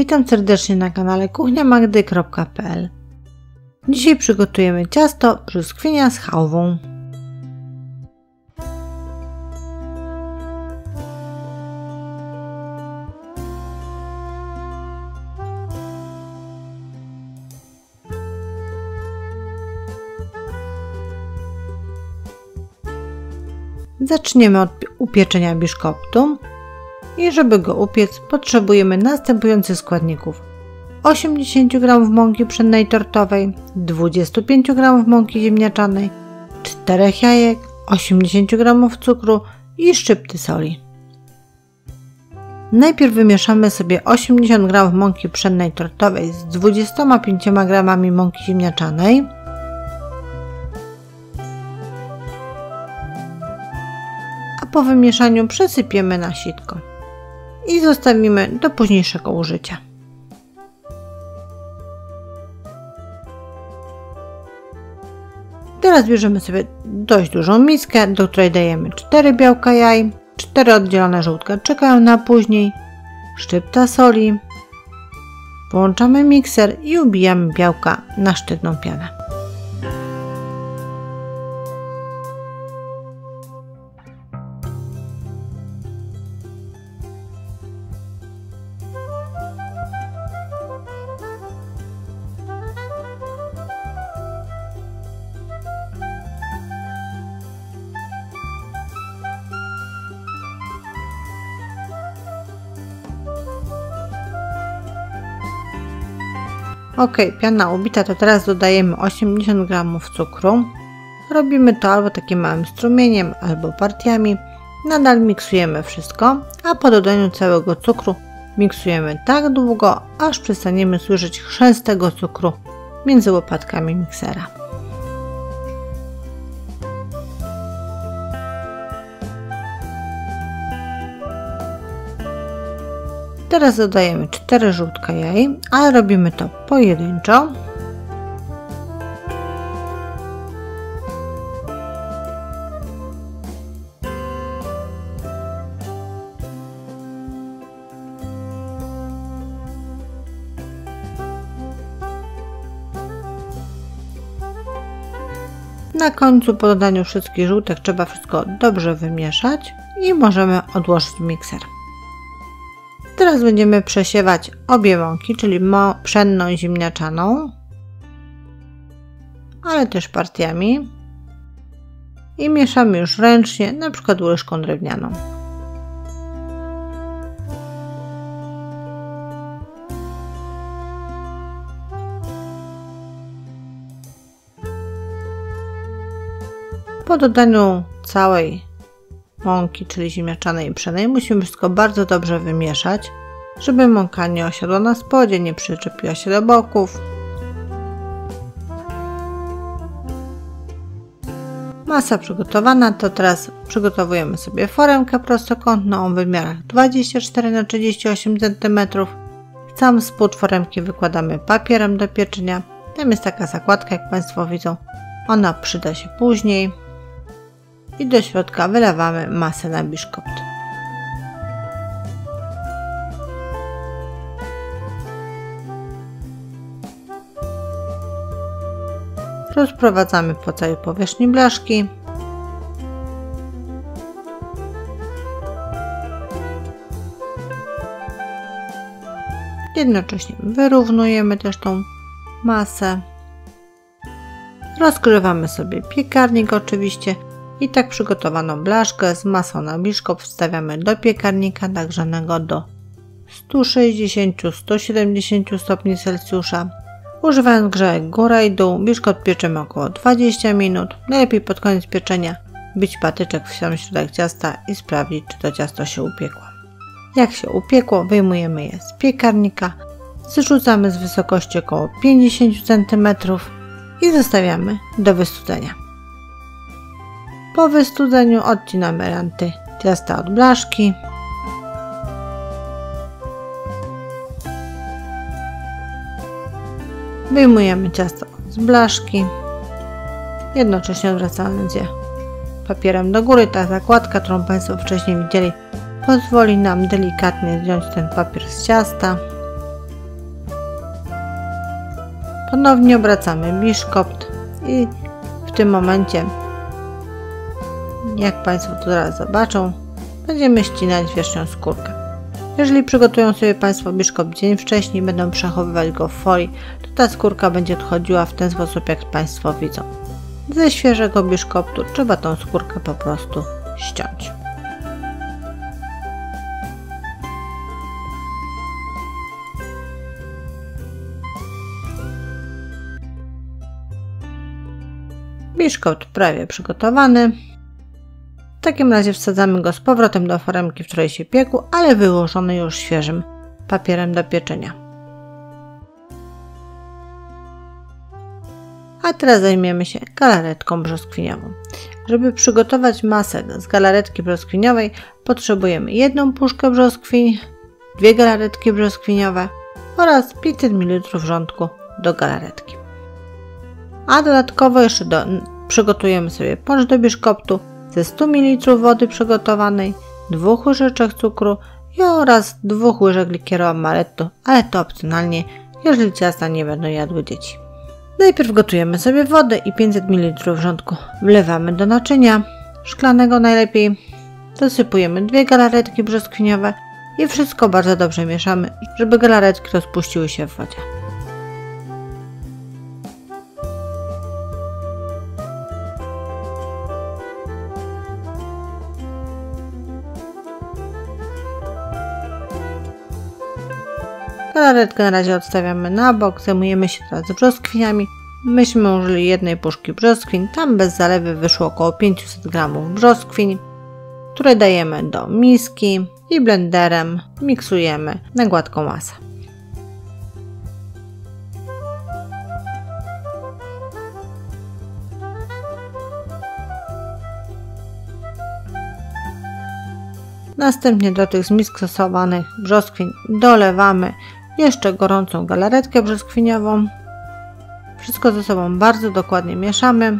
Witam serdecznie na kanale kuchniamagdy.pl. Dzisiaj przygotujemy ciasto brzoskwinia z chałwą. Zaczniemy od upieczenia biszkoptu i żeby go upiec potrzebujemy następujących składników: 80 g mąki pszennej tortowej, 25 g mąki ziemniaczanej, 4 jajek, 80 g cukru i szczypty soli. Najpierw wymieszamy sobie 80 g mąki pszennej tortowej z 25 g mąki ziemniaczanej. Po wymieszaniu przesypiemy na sitko i zostawimy do późniejszego użycia. Teraz bierzemy sobie dość dużą miskę, do której dajemy 4 białka jaj, 4 oddzielone żółtka czekają na później, szczypta soli, włączamy mikser i ubijamy białka na sztywną pianę. Ok, piana ubita, to teraz dodajemy 80 g cukru. Robimy to albo takim małym strumieniem, albo partiami. Nadal miksujemy wszystko, a po dodaniu całego cukru miksujemy tak długo, aż przestaniemy słyszeć chrzęst tego cukru między łopatkami miksera. Teraz dodajemy 4 żółtka jaj, ale robimy to pojedynczo. Na końcu po dodaniu wszystkich żółtek trzeba wszystko dobrze wymieszać i możemy odłożyć mikser. Teraz będziemy przesiewać obie mąki, czyli pszenną i ziemniaczaną, ale też partiami i mieszamy już ręcznie, na przykład łyżką drewnianą. Po dodaniu całej mąki, czyli ziemniaczanej i pszennej, musimy wszystko bardzo dobrze wymieszać, żeby mąka nie osiadła na spodzie, nie przyczepiła się do boków. Masa przygotowana, to teraz przygotowujemy sobie foremkę prostokątną o wymiarach 24 na 38 cm. Sam spód foremki wykładamy papierem do pieczenia. Tam jest taka zakładka, jak Państwo widzą, ona przyda się później. I do środka wylewamy masę na biszkopt. Rozprowadzamy po całej powierzchni blaszki. Jednocześnie wyrównujemy też tą masę. Rozgrzewamy sobie piekarnik oczywiście. I tak przygotowaną blaszkę z masą na biszkopt wstawiamy do piekarnika nagrzanego do 160-170 stopni Celsjusza. Używając grzałek góra i dół, biszkopt pieczemy około 20 minut. Najlepiej pod koniec pieczenia wbić patyczek w sam środek ciasta i sprawdzić, czy to ciasto się upiekło. Jak się upiekło, wyjmujemy je z piekarnika, zrzucamy z wysokości około 50 cm i zostawiamy do wystudzenia. Po wystudzeniu odcinamy ranty ciasta od blaszki. Wyjmujemy ciasto z blaszki, jednocześnie odwracając je papierem do góry. Ta zakładka, którą Państwo wcześniej widzieli, pozwoli nam delikatnie zdjąć ten papier z ciasta. Ponownie obracamy biszkopt i w tym momencie, jak Państwo to zaraz zobaczą, będziemy ścinać wierzchnią skórkę. Jeżeli przygotują sobie Państwo biszkopt dzień wcześniej, będą przechowywać go w folii, to ta skórka będzie odchodziła w ten sposób, jak Państwo widzą. Ze świeżego biszkoptu trzeba tą skórkę po prostu ściąć. Biszkopt prawie przygotowany. W takim razie wsadzamy go z powrotem do foremki, w której się piekł, ale wyłożony już świeżym papierem do pieczenia. A teraz zajmiemy się galaretką brzoskwiniową. Żeby przygotować masę z galaretki brzoskwiniowej, potrzebujemy 1 puszkę brzoskwiń, 2 galaretki brzoskwiniowe oraz 500 ml wrzątku do galaretki. A dodatkowo jeszcze przygotujemy sobie poncz do biszkoptu ze 100 ml wody przygotowanej, 2 łyżeczek cukru oraz 2 łyżek likieru amaretto, ale to opcjonalnie, jeżeli ciasta nie będą jadły dzieci. Najpierw gotujemy sobie wodę i 500 ml wrzątku wlewamy do naczynia szklanego najlepiej. Dosypujemy 2 galaretki brzoskwiniowe i wszystko bardzo dobrze mieszamy, żeby galaretki rozpuściły się w wodzie. Galaretkę na razie odstawiamy na bok, zajmujemy się teraz brzoskwiniami. Myśmy użyli 1 puszki brzoskwiń, tam bez zalewy wyszło około 500 g brzoskwiń, które dajemy do miski i blenderem miksujemy na gładką masę. Następnie do tych zmiksowanych brzoskwiń dolewamy jeszcze gorącą galaretkę brzoskwiniową. Wszystko ze sobą bardzo dokładnie mieszamy.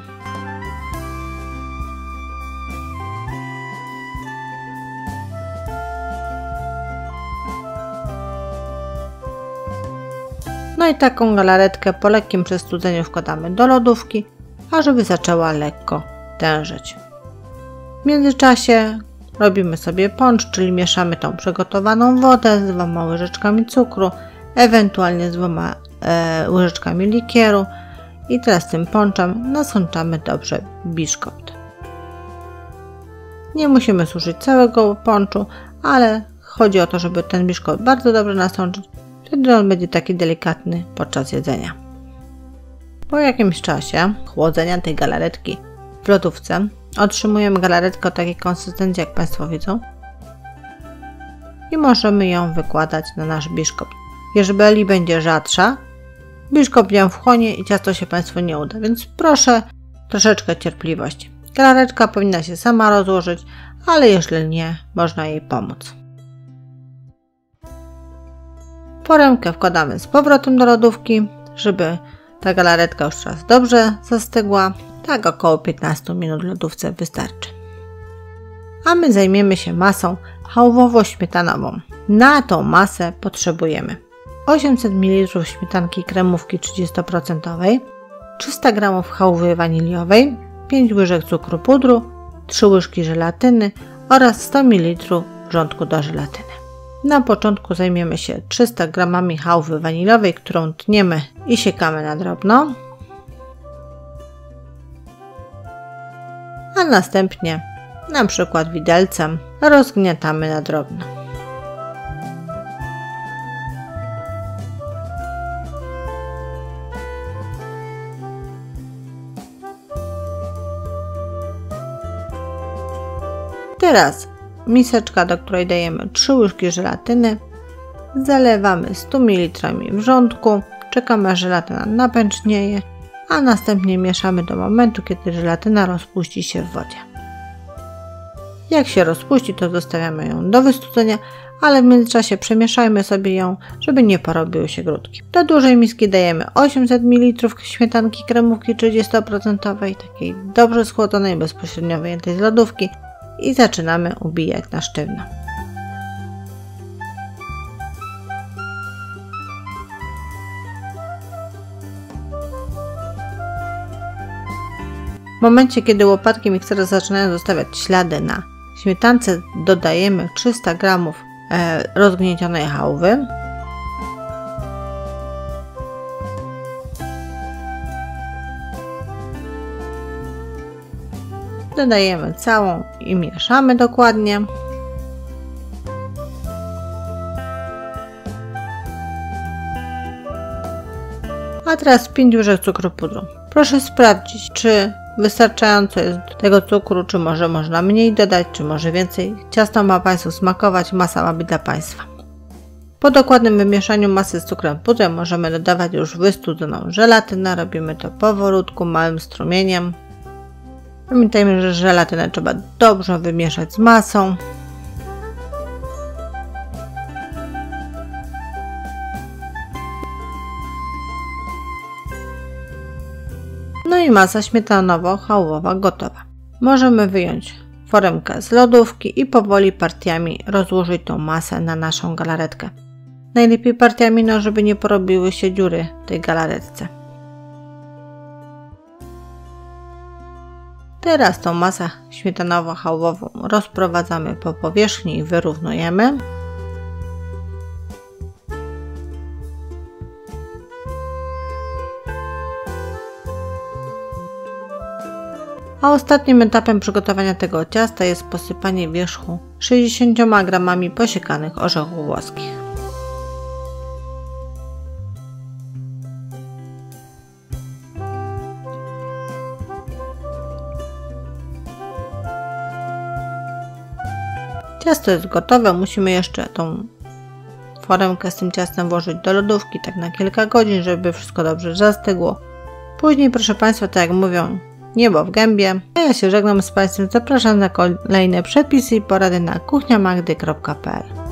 No i taką galaretkę po lekkim przestudzeniu wkładamy do lodówki, a żeby zaczęła lekko tężyć. W międzyczasie robimy sobie poncz, czyli mieszamy tą przygotowaną wodę z 2 łyżeczkami cukru, ewentualnie z 2 łyżeczkami likieru i teraz tym ponczem nasączamy dobrze biszkopt. Nie musimy suszyć całego ponczu, ale chodzi o to, żeby ten biszkopt bardzo dobrze nasączyć, wtedy on będzie taki delikatny podczas jedzenia. Po jakimś czasie chłodzenia tej galaretki w lodówce otrzymujemy galaretkę o takiej konsystencji, jak Państwo widzą, i możemy ją wykładać na nasz biszkopt. Jeżeli będzie rzadsza, biszkopt ją wchłonie i ciasto się Państwu nie uda, więc proszę troszeczkę cierpliwości. Galaretka powinna się sama rozłożyć, ale jeżeli nie, można jej pomóc. Foremkę wkładamy z powrotem do lodówki, żeby ta galaretka już raz dobrze zastygła. Tak około 15 minut w lodówce wystarczy. A my zajmiemy się masą chałwowo-śmietanową. Na tą masę potrzebujemy 800 ml śmietanki kremówki 30%, 300 g chałwy waniliowej, 5 łyżek cukru pudru, 3 łyżki żelatyny oraz 100 ml wrzątku do żelatyny. Na początku zajmiemy się 300 g chałwy waniliowej, którą tniemy i siekamy na drobno. A następnie, na przykład widelcem, rozgniatamy na drobno. Teraz miseczka, do której dajemy 3 łyżki żelatyny, zalewamy 100 ml wrzątku, czekamy aż żelatyna napęcznieje, a następnie mieszamy do momentu, kiedy żelatyna rozpuści się w wodzie. Jak się rozpuści, to zostawiamy ją do wystudzenia, ale w międzyczasie przemieszajmy sobie ją, żeby nie porobiły się grudki. Do dużej miski dajemy 800 ml śmietanki kremówki 30%, takiej dobrze schłodzonej, bezpośrednio wyjętej z lodówki i zaczynamy ubijać na sztywno. momencie, kiedy łopatki miksera zaczynają zostawiać ślady na śmietance, dodajemy 300 g rozgniecionej chałwy. Dodajemy całą i mieszamy dokładnie. A teraz 5 łyżek cukru pudru. Proszę sprawdzić, czy wystarczająco jest tego cukru, czy może można mniej dodać, czy może więcej. Ciasto ma Państwu smakować, masa ma być dla Państwa. Po dokładnym wymieszaniu masy z cukrem pudrem możemy dodawać już wystudzoną żelatynę. Robimy to powolutku, małym strumieniem. Pamiętajmy, że żelatynę trzeba dobrze wymieszać z masą. No i masa śmietanowo-chałwowa gotowa. Możemy wyjąć foremkę z lodówki i powoli partiami rozłożyć tą masę na naszą galaretkę. Najlepiej partiami, żeby nie porobiły się dziury w tej galaretce. Teraz tą masę śmietanowo-chałwową rozprowadzamy po powierzchni i wyrównujemy. A ostatnim etapem przygotowania tego ciasta jest posypanie wierzchu 60 g posiekanych orzechów włoskich. Ciasto jest gotowe, musimy jeszcze tą foremkę z tym ciastem włożyć do lodówki tak na kilka godzin, żeby wszystko dobrze zastygło. Później, proszę Państwa, tak jak mówią, niebo w gębie. A ja się żegnam z Państwem, zapraszam na kolejne przepisy i porady na kuchniamagdy.pl.